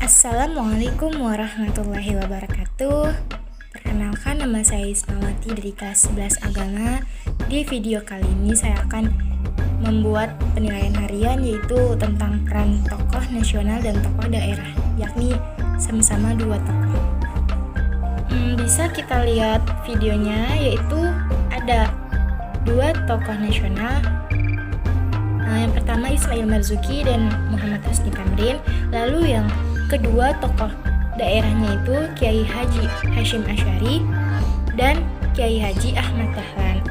Assalamualaikum warahmatullahi wabarakatuh. Perkenalkan, nama saya Ismawati dari kelas 11 Agama. Di video kali ini saya akan membuat penilaian harian, yaitu tentang peran tokoh nasional dan tokoh daerah, yakni sama-sama dua tokoh. Bisa kita lihat videonya, yaitu ada dua tokoh nasional. Yang pertama Ismail Marzuki dan Muhammad Husni Tamrin. Lalu yang kedua tokoh daerahnya itu Kiai Haji Hasyim Asy'ari dan Kiai Haji Ahmad Dahlan.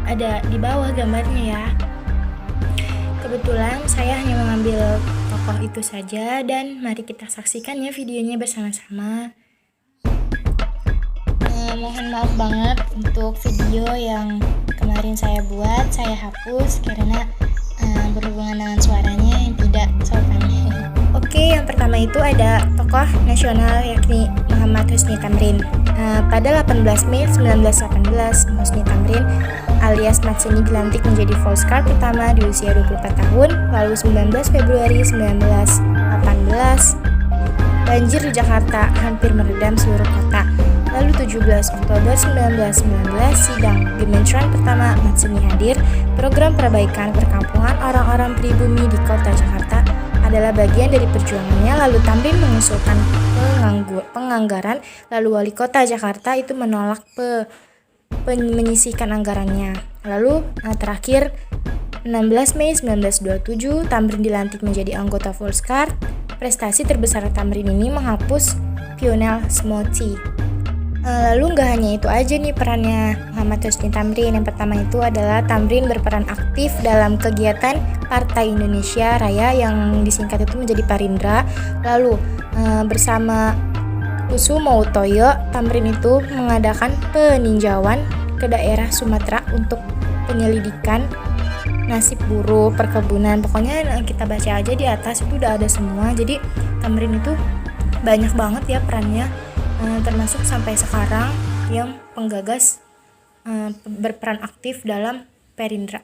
Ada di bawah gambarnya ya. Kebetulan saya hanya mengambil tokoh itu saja, dan mari kita saksikan ya videonya bersama-sama. Mohon maaf banget untuk video yang kemarin saya buat, saya hapus karena berhubungan dengan suaranya yang tidak sopan. Oke, yang pertama itu ada tokoh nasional yakni Muhammad Husni Tamrin. Pada 18 Mei 1918, Husni Tamrin alias Matsini dilantik menjadi Volksguard pertama di usia 24 tahun. Lalu 19 Februari 1918, banjir di Jakarta hampir meredam seluruh kota. Lalu 17 Oktober 1919, sidang Gemeentran pertama Matsini hadir. Program perbaikan perkampungan orang-orang pribumi di kota Jakarta adalah bagian dari perjuangannya. Lalu Tamrin mengusulkan penganggaran, lalu wali kota Jakarta itu menolak menyisihkan anggarannya. Lalu terakhir 16 Mei 1927, Tamrin dilantik menjadi anggota Volksguard. Prestasi terbesar Tamrin ini menghapus Pionel Smoti. Lalu nggak hanya itu aja nih perannya Muhammad Husni Tamrin. Yang pertama itu adalah Tamrin berperan aktif dalam kegiatan Partai Indonesia Raya yang disingkat itu menjadi Parindra. Lalu bersama Kusumo Utoyo, Tamrin itu mengadakan peninjauan ke daerah Sumatera untuk penyelidikan nasib buruh, perkebunan. Pokoknya kita baca aja di atas itu udah ada semua. Jadi Tamrin itu banyak banget ya perannya, termasuk sampai sekarang yang penggagas berperan aktif dalam Perindra.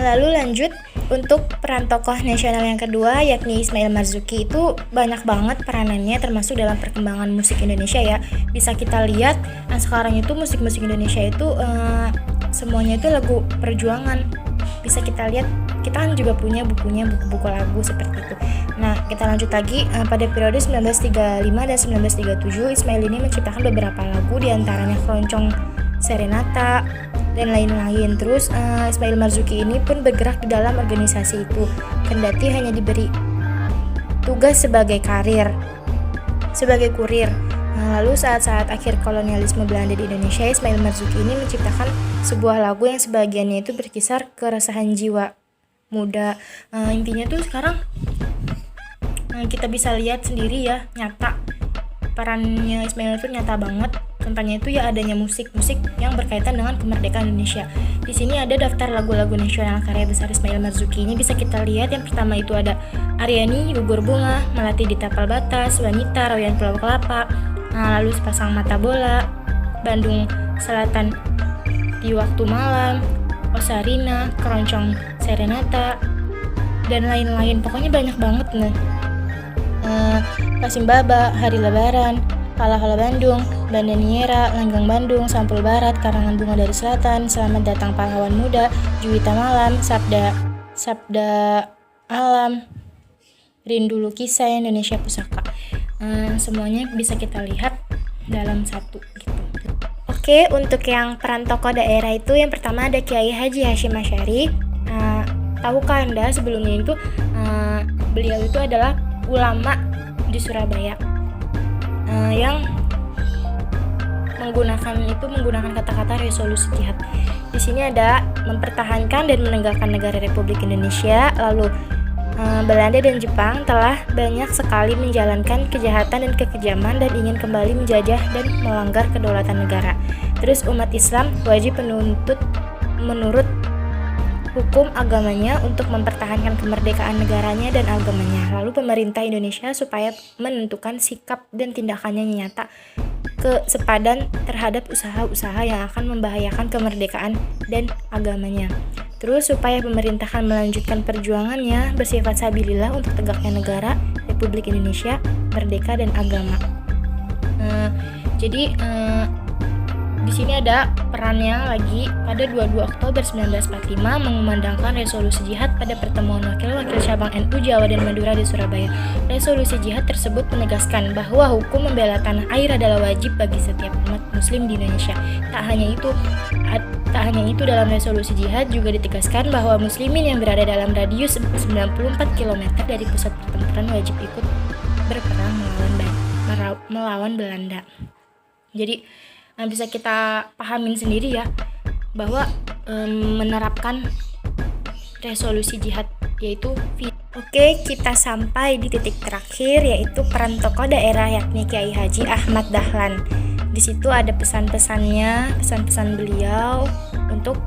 Lalu lanjut untuk peran tokoh nasional yang kedua yakni Ismail Marzuki. Itu banyak banget peranannya, termasuk dalam perkembangan musik Indonesia ya. Bisa kita lihat sekarang itu musik-musik Indonesia itu semuanya itu lagu perjuangan. Bisa kita lihat, kita kan juga punya bukunya, buku-buku lagu seperti itu. Nah, kita lanjut lagi. Pada periode 1935 dan 1937, Ismail ini menciptakan beberapa lagu, diantaranya Keroncong Serenata dan lain-lain. Terus Ismail Marzuki ini pun bergerak di dalam organisasi itu, kendati hanya diberi tugas sebagai kurir. Lalu saat-saat akhir kolonialisme Belanda di Indonesia, Ismail Marzuki ini menciptakan sebuah lagu yang sebagiannya itu berkisar keresahan jiwa muda. Intinya tuh sekarang kita bisa lihat sendiri ya, nyata perannya Ismail itu nyata banget. Contohnya itu ya adanya musik yang berkaitan dengan kemerdekaan Indonesia. Di sini ada daftar lagu-lagu nasional karya besar Ismail Marzuki. Ini bisa kita lihat. Yang pertama itu ada Aryani, Gugur Bunga, Melati di Tapal Batas, Wanita, Rawian Pulau Kelapa, lalu Sepasang Mata Bola, Bandung Selatan di Waktu Malam, Osarina, Keroncong Serenata, dan lain-lain. Pokoknya banyak banget nih. Kasimbaba, Hari Lebaran, Halo Bandung, Bandaniera, Langgang Bandung, Sampul Barat, Karangan Bunga dari Selatan, Selamat Datang Pahlawan Muda, Juwita Malam, Sabda Alam, Rindu Lukisan, Indonesia Pusaka. Semuanya bisa kita lihat dalam satu gitu. Oke, untuk yang peran tokoh daerah itu yang pertama ada Kiai Haji Hasyim Asy'ari. Tahukah Anda sebelumnya itu beliau itu adalah ulama di Surabaya yang menggunakan kata-kata resolusi jihad. Di sini ada mempertahankan dan menegakkan negara Republik Indonesia. Lalu Belanda dan Jepang telah banyak sekali menjalankan kejahatan dan kekejaman dan ingin kembali menjajah dan melanggar kedaulatan negara. Terus umat Islam wajib menurut hukum agamanya untuk mempertahankan kemerdekaan negaranya dan agamanya. Lalu pemerintah Indonesia supaya menentukan sikap dan tindakannya nyata kesepadan terhadap usaha-usaha yang akan membahayakan kemerdekaan dan agamanya. Terus supaya pemerintahan melanjutkan perjuangannya bersifat sabilillah untuk tegaknya negara Republik Indonesia Merdeka dan Agama. Jadi di sini ada perannya lagi pada 22 Oktober 1945 mengumandangkan resolusi jihad pada pertemuan wakil-wakil cabang NU Jawa dan Madura di Surabaya. Resolusi jihad tersebut menegaskan bahwa hukum membela tanah air adalah wajib bagi setiap umat muslim di Indonesia. Tak hanya itu dalam resolusi jihad juga ditegaskan bahwa muslimin yang berada dalam radius 94 km dari pusat pertempuran wajib ikut berperang melawan Belanda. Jadi bisa kita pahamin sendiri ya bahwa menerapkan resolusi jihad yaitu Oke, kita sampai di titik terakhir yaitu peran tokoh daerah yakni Kiai Haji Ahmad Dahlan. Di situ ada pesan-pesannya, pesan-pesan beliau untuk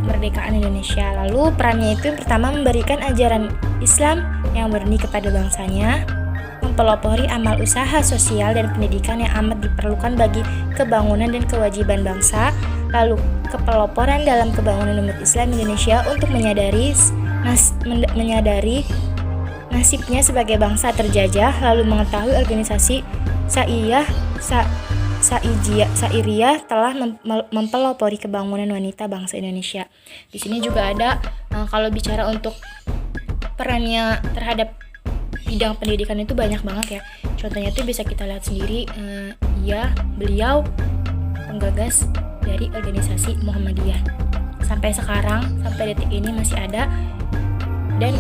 kemerdekaan Indonesia. Lalu perannya itu yang pertama memberikan ajaran Islam yang murni kepada bangsanya, mempelopori amal usaha sosial dan pendidikan yang amat diperlukan bagi kebangunan dan kewajiban bangsa, lalu kepeloporan dalam kebangunan umat Islam Indonesia untuk menyadari nasibnya sebagai bangsa terjajah, lalu mengetahui organisasi Sairiyah telah mempelopori kebangunan wanita bangsa Indonesia. Di sini juga ada kalau bicara untuk perannya terhadap bidang pendidikan itu banyak banget ya. Contohnya itu bisa kita lihat sendiri, beliau penggagas dari organisasi Muhammadiyah. Sampai sekarang, sampai detik ini masih ada dan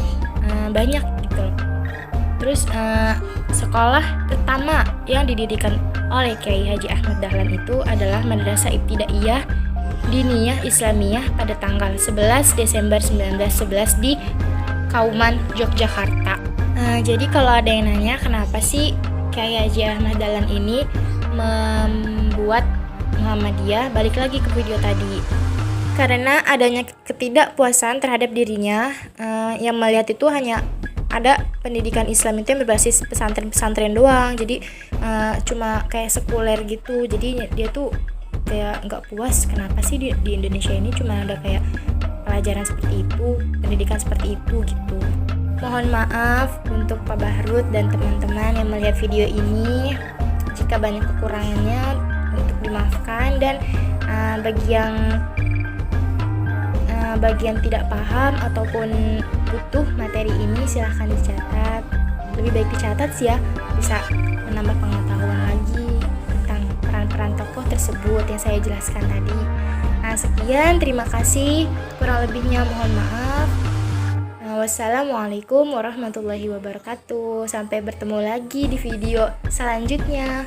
banyak gitu loh. Terus sekolah pertama yang didirikan oleh Kiai Haji Ahmad Dahlan itu adalah Madrasah Ibtidaiyah Diniyah Islamiyah pada tanggal 11 Desember 1911 di Kauman, Yogyakarta. Jadi kalau ada yang nanya kenapa sih Kiai Haji Ahmad Dahlan ini membuat Muhammadiyah, balik lagi ke video tadi. Karena adanya ketidakpuasan terhadap dirinya, yang melihat itu hanya ada pendidikan Islam itu yang berbasis pesantren-pesantren doang. Jadi cuma kayak sekuler gitu. Jadi dia tuh kayak nggak puas kenapa sih di Indonesia ini cuma ada kayak pelajaran seperti itu, pendidikan seperti itu gitu. Mohon maaf untuk Pak Bahrut dan teman-teman yang melihat video ini. Jika banyak kekurangannya untuk dimaafkan, dan bagi yang tidak paham ataupun butuh materi ini silahkan dicatat. Lebih baik dicatat sih ya, bisa menambah pengetahuan lagi tentang peran-peran tokoh tersebut yang saya jelaskan tadi. Sekian, terima kasih. Kurang lebihnya mohon maaf. Wassalamualaikum warahmatullahi wabarakatuh. Sampai bertemu lagi di video selanjutnya.